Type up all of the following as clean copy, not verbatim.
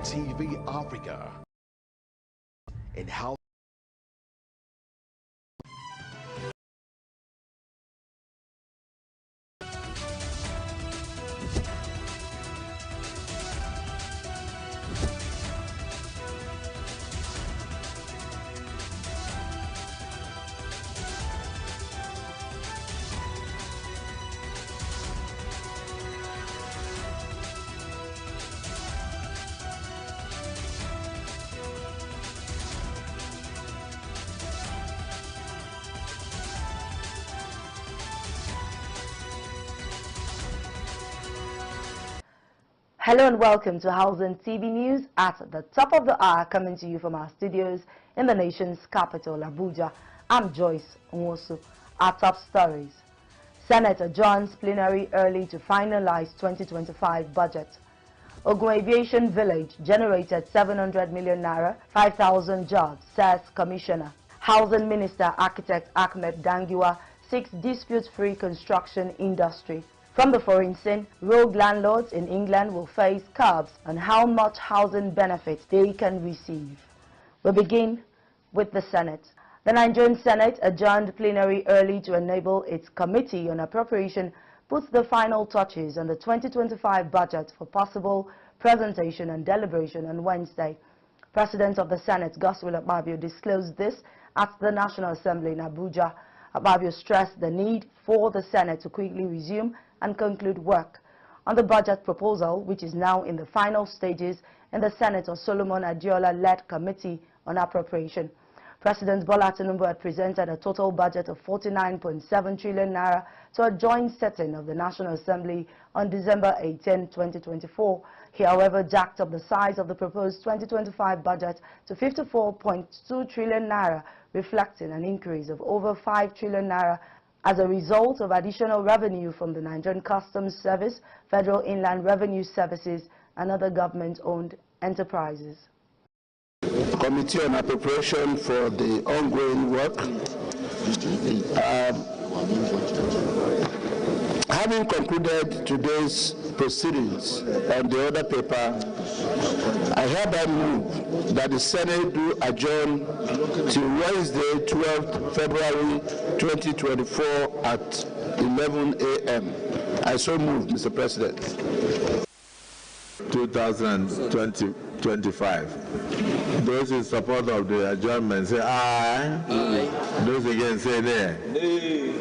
TV Africa and how Hello and welcome to Housing TV News at the top of the hour, coming to you from our studios in the nation's capital, Abuja. I'm Joyce Nwosu. Our top stories. Senate adjourns plenary early to finalize 2025 budget. Ogun Aviation Village generated 700 million naira, 5,000 jobs, says Commissioner. Housing Minister Architect Ahmed Dangiwa seeks dispute-free construction industry. From the foreign scene, rogue landlords in England will face curbs on how much housing benefits they can receive. We begin with the Senate. The Nigerian Senate adjourned plenary early to enable its Committee on Appropriation put the final touches on the 2025 budget for possible presentation and deliberation on Wednesday. President of the Senate, Godswill Akpabio, disclosed this at the National Assembly in Abuja. Akpabio stressed the need for the Senate to quickly resume and conclude work on the budget proposal, which is now in the final stages in the Senator Solomon Adiola-led Committee on Appropriation. President Bola Tinubu had presented a total budget of 49.7 trillion naira to a joint sitting of the National Assembly on December 18, 2024. He, however, jacked up the size of the proposed 2025 budget to 54.2 trillion naira, reflecting an increase of over 5 trillion naira as a result of additional revenue from the Nigerian Customs Service, Federal Inland Revenue Services, and other government-owned enterprises. Committee on Appropriation for the ongoing work. Having concluded today's proceedings on the other paper, I hereby move that the Senate do adjourn to Wednesday, 12th February 2024 at 11 a.m. I so move, Mr. President. 2025. Those in support of the adjournment say aye. Aye. Those against say nay. Nay.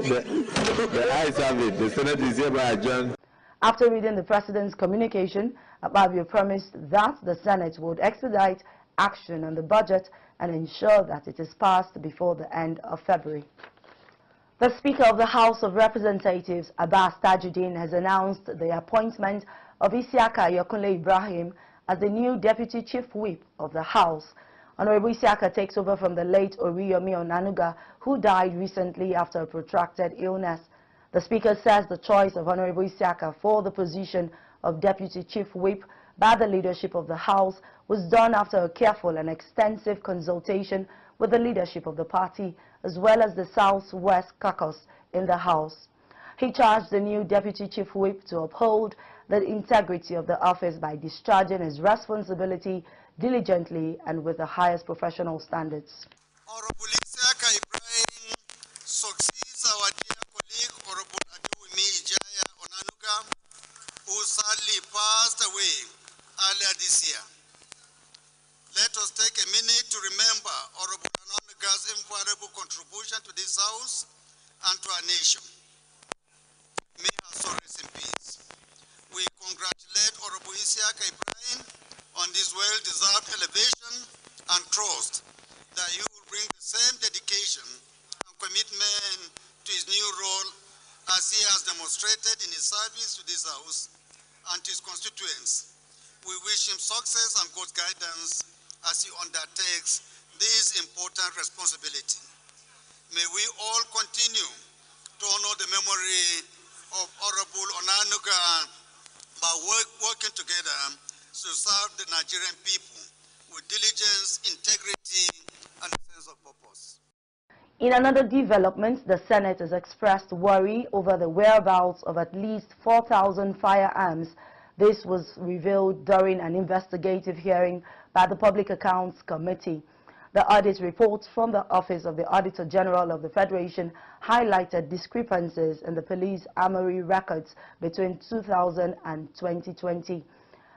The ayes have it. The Senate is hereby adjourned. After reading the President's communication, Akpabio promised that the Senate would expedite action on the budget and ensure that it is passed before the end of February. The Speaker of the House of Representatives, Abbas Tajuddin, has announced the appointment of Isiaka Ayokunle Ibrahim as the new Deputy Chief Whip of the House. Honorable Isiaka takes over from the late Oriyomi Onanuga, who died recently after a protracted illness. The Speaker says the choice of Honorable Isiaka for the position of Deputy Chief Whip by the leadership of the House was done after a careful and extensive consultation with the leadership of the party, as well as the Southwest Caucus in the House. He charged the new Deputy Chief Whip to uphold the integrity of the office by discharging his responsibility diligently and with the highest professional standards. Honorable Isiaka Ibrahim succeeds our dear colleague, Honorable Adewumi Ijaya Onanuga, who sadly passed away earlier this year. Let us take a minute to remember Honorable Onanuga's invaluable contribution to this House and to our nation. May her soul rest in peace. We congratulate Honorable Isiaka Ibrahim on this well-deserved elevation and trust that he will bring the same dedication and commitment to his new role as he has demonstrated in his service to this House and to his constituents. We wish him success and God's guidance as he undertakes this important responsibility. May we all continue to honor the memory of Honorable Onanuga by working together to serve the Nigerian people with diligence, integrity, and a sense of purpose. In another development, the Senate has expressed worry over the whereabouts of at least 4,000 firearms This was revealed during an investigative hearing by the Public Accounts Committee. The audit report from the Office of the Auditor General of the Federation highlighted discrepancies in the police armory records between 2000 and 2020.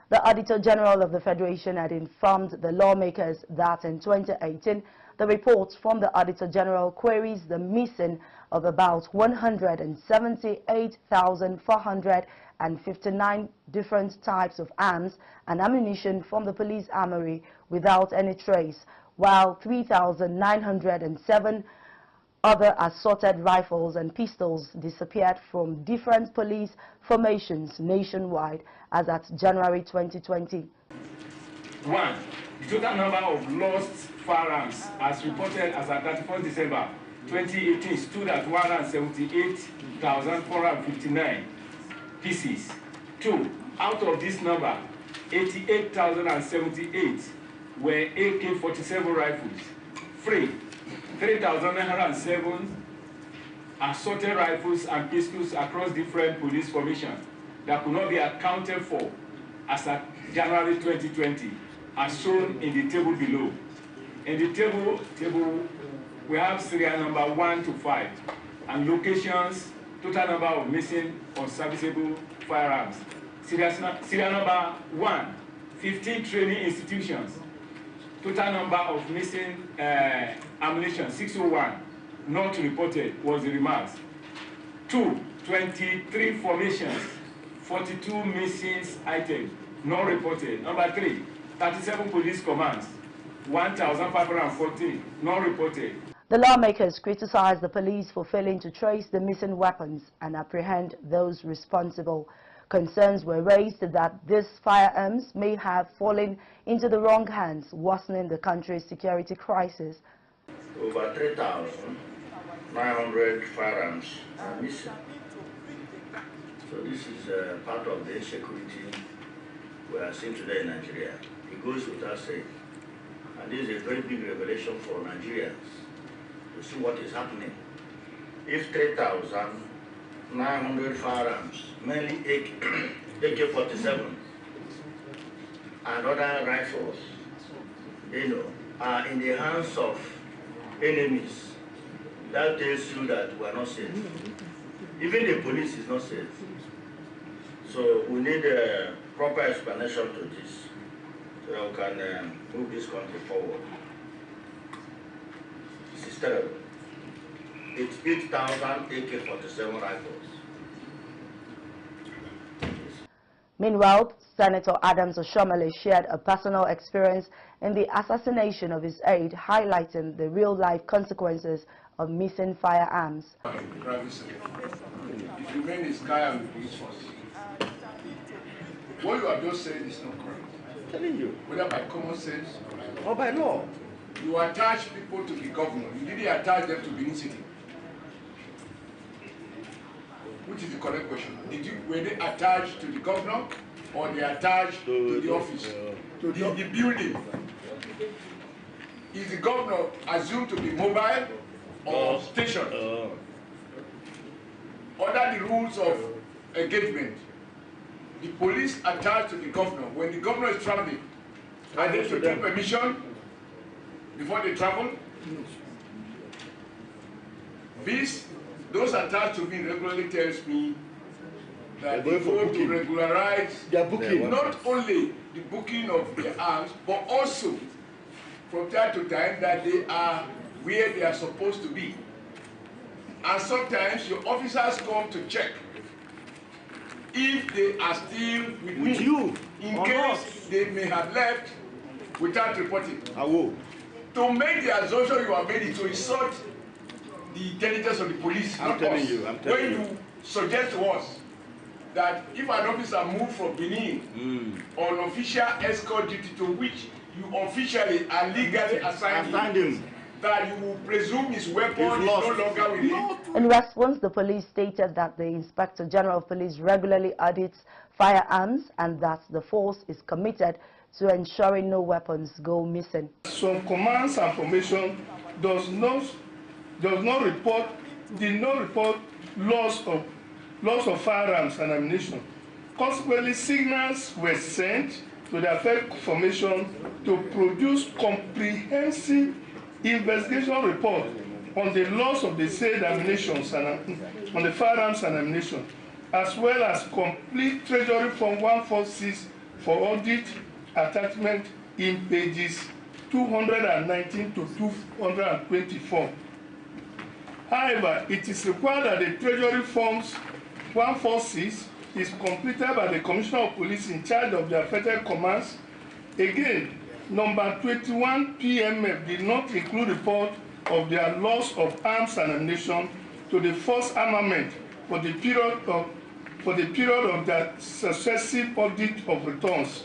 The Auditor General of the Federation had informed the lawmakers that in 2018, the report from the Auditor General queries the missing of about 178,459 different types of arms and ammunition from the police armory without any trace, while 3,907 other assorted rifles and pistols disappeared from different police formations nationwide as at January 2020. 1. The total number of lost firearms as reported as at 31st December 2018 stood at 178,459 pieces. 2. Out of this number, 88,078 were AK-47 rifles. 3. 3,907 assorted rifles and pistols across different police formations that could not be accounted for as at January 2020, as shown in the table below. In the table we have serial number 1 to 5 and locations, total number of missing unserviceable firearms. Serial number 1, 15 training institutions. Total number of missing ammunition, 601, not reported, was the remarks. 2, 23 formations, 42 missing items, not reported. Number 3, 37 police commands, 1,514, not reported. The lawmakers criticized the police for failing to trace the missing weapons and apprehend those responsible. Concerns were raised that these firearms may have fallen into the wrong hands, worsening the country's security crisis. Over 3,900 firearms are missing. So this is part of the insecurity we are seeing today in Nigeria. It goes without saying. And this is a very big revelation for Nigerians to see what is happening. If 3,900 firearms, mainly AK-47 and other rifles, are in the hands of enemies, that tells you that we are not safe. Even the police is not safe. So we need a proper explanation to this so that we can move this country forward. This is terrible. It's 8,000 AK-47 rifles. Meanwhile, Senator Adams Oshomole shared a personal experience in the assassination of his aide, highlighting the real-life consequences of missing firearms. It remains Sky and police force. What you have just said is not correct. I'm telling you. Whether by common sense or by law. You attach people to the governor. You didn't attach them to Benin City. Which is the correct question? Were they attached to the governor or they attached to the office? To the building? Is the governor assumed to be mobile or stationed? Under the rules of engagement, the police attached to the governor. When the governor is traveling, are they to take permission before they travel? Those attached to me regularly tells me that they go to regularize their booking, not only the booking of their arms, but also from time to time that they are where they are supposed to be. And sometimes your officers come to check if they are still with you, in case they may have left without reporting. To make the assumption you are made to insult the intelligence of the police, not us. When you suggest to us that if an officer moves from Benin on official escort duty to which you officially are legally assigned him, that you will presume his weapon is no longer with him. In response, the police stated that the Inspector General of Police regularly audits firearms and that the force is committed to ensuring no weapons go missing. Some commands and formation did not report loss of firearms and ammunition. Consequently, signals were sent to the affected formation to produce comprehensive investigation report on the loss of the said ammunition and on the firearms and ammunition, as well as complete Treasury Form 146 for audit attachment in pages 219 to 224. However, it is required that the Treasury Forms 146 is completed by the Commissioner of Police in charge of the affected commands. Again, number 21 PMF did not include report of their loss of arms and ammunition to the force armament for the period of their successive audit of returns,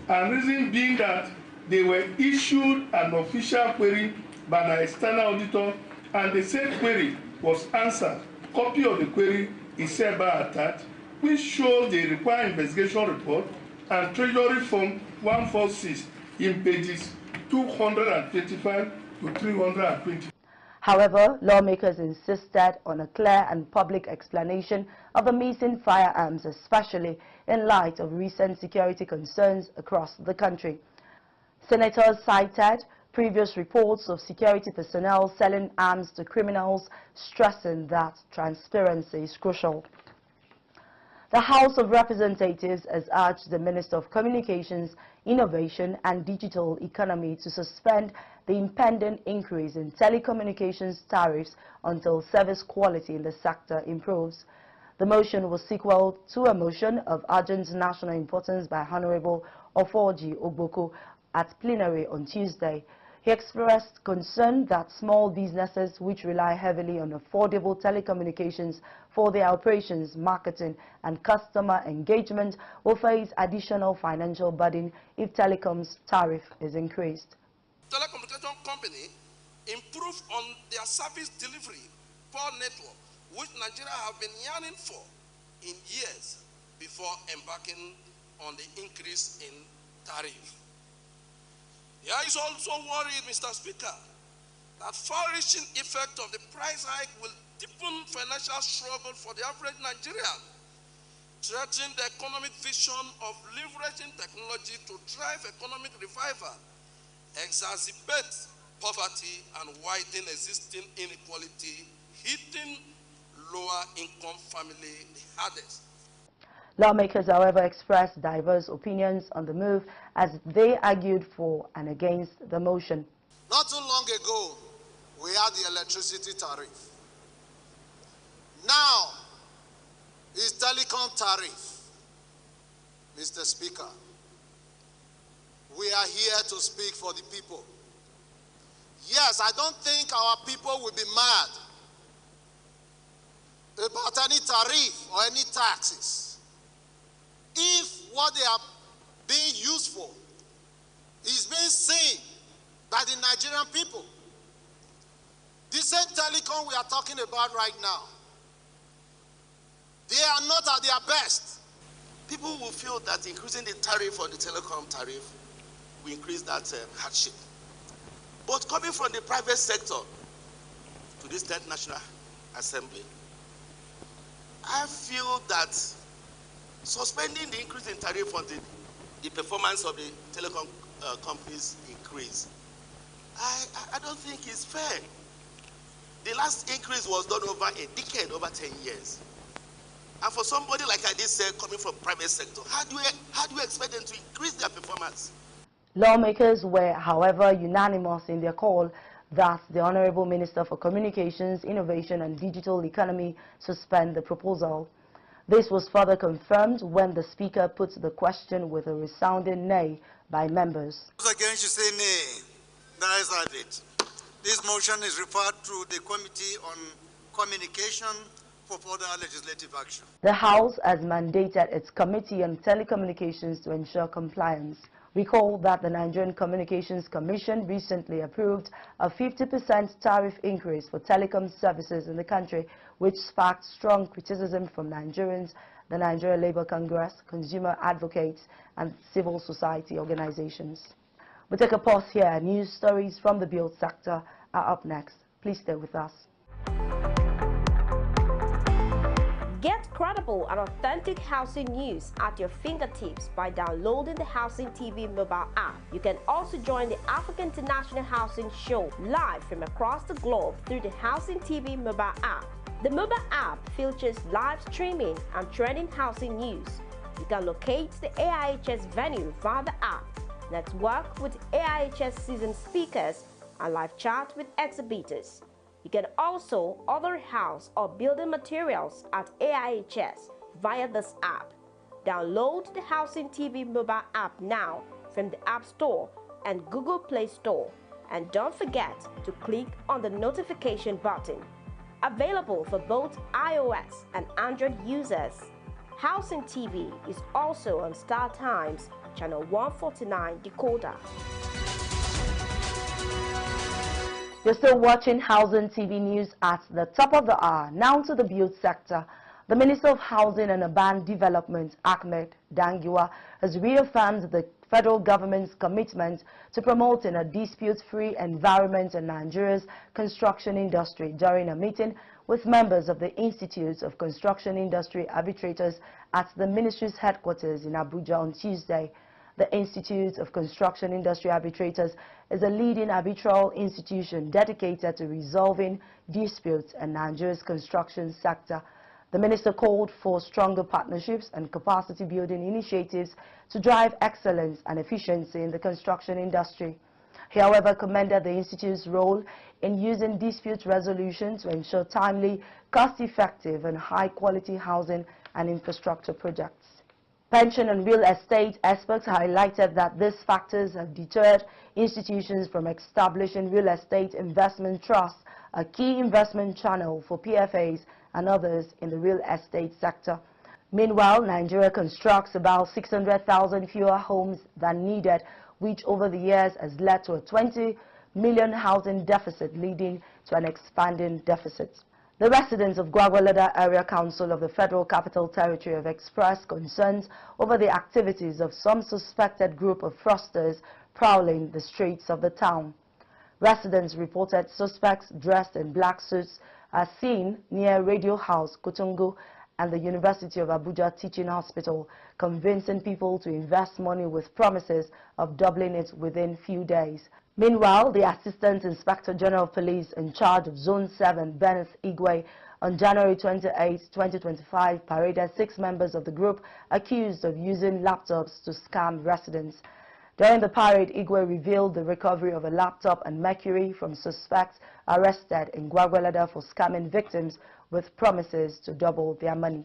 and reason being that they were issued an official query by an external auditor, and the said query was answered. Copy of the query is hereby attached, which shows the required investigation report and Treasury Form 146 in pages 225 to 320. However, lawmakers insisted on a clear and public explanation of the missing firearms, especially in light of recent security concerns across the country. Senators cited previous reports of security personnel selling arms to criminals, stressing that transparency is crucial. The House of Representatives has urged the Minister of Communications, Innovation and Digital Economy to suspend the impending increase in telecommunications tariffs until service quality in the sector improves. The motion was sequel to a motion of urgent national importance by Honorable Ofoji Ogboko at plenary on Tuesday. He expressed concern that small businesses which rely heavily on affordable telecommunications for their operations, marketing and customer engagement will face additional financial burden if telecom's tariff is increased. Telecommunication company improve on their service delivery for network, which Nigeria have been yearning for in years before embarking on the increase in tariff. There is also worry, Mr. Speaker, that far-reaching effect of the price hike will deepen financial struggle for the average Nigerian, threatening the economic vision of leveraging technology to drive economic revival, exacerbate poverty, and widen existing inequality, hitting lower-income family the hardest. Lawmakers, however, expressed diverse opinions on the move as they argued for and against the motion. Not too long ago, we had the electricity tariff. Now, is telecom tariff. Mr. Speaker, we are here to speak for the people. Yes, I don't think our people will be mad about any tariff or any taxes if what they are being used for is being seen by the Nigerian people. The same telecom we are talking about right now, they are not at their best. People will feel that increasing the tariff on the telecom tariff will increase that hardship. But coming from the private sector to this 10th National Assembly, I feel that suspending the increase in tariff on the performance of the telecom companies increase, I don't think it's fair. The last increase was done over a decade, over 10 years. And for somebody like I did say, coming from private sector, how do you expect them to increase their performance? Lawmakers were, however, unanimous in their call that the Honorable Minister for Communications, Innovation and Digital Economy suspend the proposal. This was further confirmed when the Speaker put the question with a resounding nay by members. Again, she say nay. The ayes have it. This motion is referred to the Committee on Communication for further legislative action. The House has mandated its Committee on Telecommunications to ensure compliance. Recall that the Nigerian Communications Commission recently approved a 50% tariff increase for telecom services in the country, which sparked strong criticism from Nigerians, the Nigeria Labour Congress, consumer advocates, and civil society organizations. We'll take a pause here. News stories from the build sector are up next. Please stay with us. Get credible and authentic housing news at your fingertips by downloading the Housing TV mobile app. You can also join the African International Housing Show live from across the globe through the Housing TV mobile app. The mobile app features live streaming and trending housing news. You can locate the AIHS venue via the app, network with AIHS seasoned speakers, and live chat with exhibitors. You can also order house or building materials at AIHS via this app. Download the Housing TV mobile app now from the App Store and Google Play Store. And don't forget to click on the notification button. Available for both iOS and Android users. Housing TV is also on Star Times, channel 149 decoder. You're still watching Housing TV News at the top of the hour. Now to the build sector. The Minister of Housing and Urban Development, Ahmed Dangiwa, has reaffirmed the federal government's commitment to promoting a dispute-free environment in Nigeria's construction industry during a meeting with members of the Institute of Construction Industry Arbitrators at the ministry's headquarters in Abuja on Tuesday. The Institute of Construction Industry Arbitrators is a leading arbitral institution dedicated to resolving disputes in Nigeria's construction sector. The minister called for stronger partnerships and capacity building initiatives to drive excellence and efficiency in the construction industry. He, however, commended the institute's role in using dispute resolution to ensure timely, cost-effective and high-quality housing and infrastructure projects. Pension and real estate experts highlighted that these factors have deterred institutions from establishing real estate investment trusts, a key investment channel for PFAs and others in the real estate sector. Meanwhile, Nigeria constructs about 600,000 fewer homes than needed, which over the years has led to a 20 million housing deficit, leading to an expanding deficit. The residents of Gwagwalada Area Council of the Federal Capital Territory have expressed concerns over the activities of some suspected group of fraudsters prowling the streets of the town. Residents reported suspects dressed in black suits are seen near Radio House, Kutungu, and the University of Abuja Teaching Hospital, convincing people to invest money with promises of doubling it within few days. Meanwhile, the Assistant Inspector General of Police in charge of Zone 7, Bennett Igwe, on January 28, 2025, paraded 6 members of the group accused of using laptops to scam residents. During the parade, Igwe revealed the recovery of a laptop and mercury from suspects arrested in Gwagwalada for scamming victims with promises to double their money.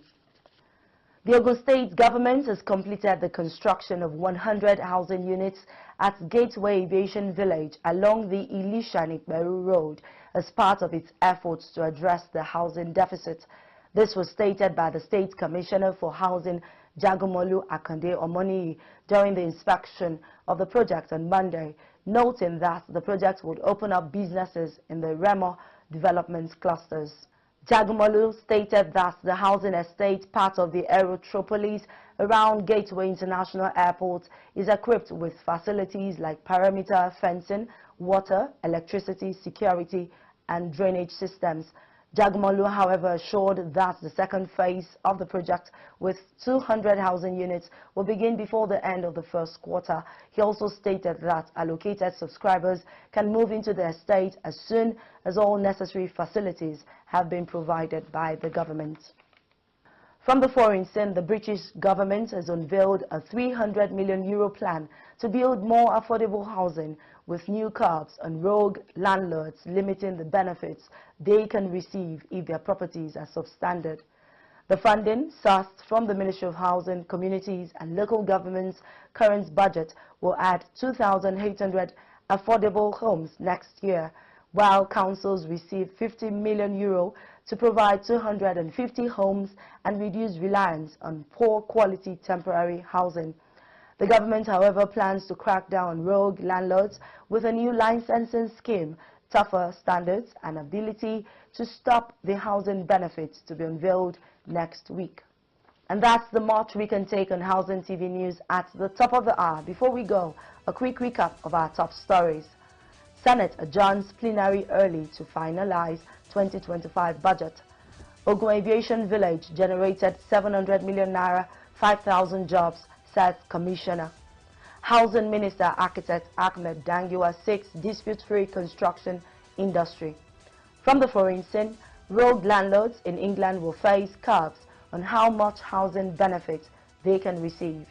The Ogun State government has completed the construction of 100 housing units at Gateway Aviation Village along the Ilisha-Nikberu Road as part of its efforts to address the housing deficit. This was stated by the State Commissioner for Housing, Jagomolu Akande Omoni, during the inspection of the project on Monday, noting that the project would open up businesses in the Remo development clusters. Jagomolu stated that the housing estate, part of the Aerotropolis around Gateway International Airport, is equipped with facilities like perimeter fencing, water, electricity, security, and drainage systems. Jagomolu, however, assured that the second phase of the project with 200 housing units will begin before the end of the first quarter. He also stated that allocated subscribers can move into the estate as soon as all necessary facilities have been provided by the government. From the foreign scene, the British government has unveiled a €300 million plan to build more affordable housing, with new curbs on rogue landlords limiting the benefits they can receive if their properties are substandard. The funding, sourced from the Ministry of Housing, Communities and Local Government's current budget, will add 2,800 affordable homes next year, while councils receive €50 million to provide 250 homes and reduce reliance on poor quality temporary housing. The government, however, plans to crack down on rogue landlords with a new licensing scheme, tougher standards and ability to stop the housing benefits to be unveiled next week. And that's the much we can take on Housing TV News at the top of the hour. Before we go, a quick recap of our top stories. Senate adjourns plenary early to finalize 2025 budget. Ogun Aviation Village generated 700 million naira, 5,000 jobs, says Commissioner. Housing Minister Architect Ahmed Dangiwa seeks dispute-free construction industry. From the foreign scene, rogue landlords in England will face curbs on how much housing benefits they can receive.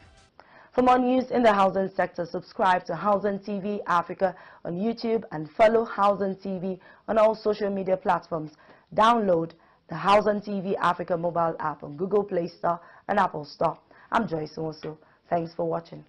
For more news in the housing sector, subscribe to Housing TV Africa on YouTube and follow Housing TV on all social media platforms. Download the Housing TV Africa mobile app on Google Play Store and Apple Store. I'm Joyce Nwosu. Thanks for watching.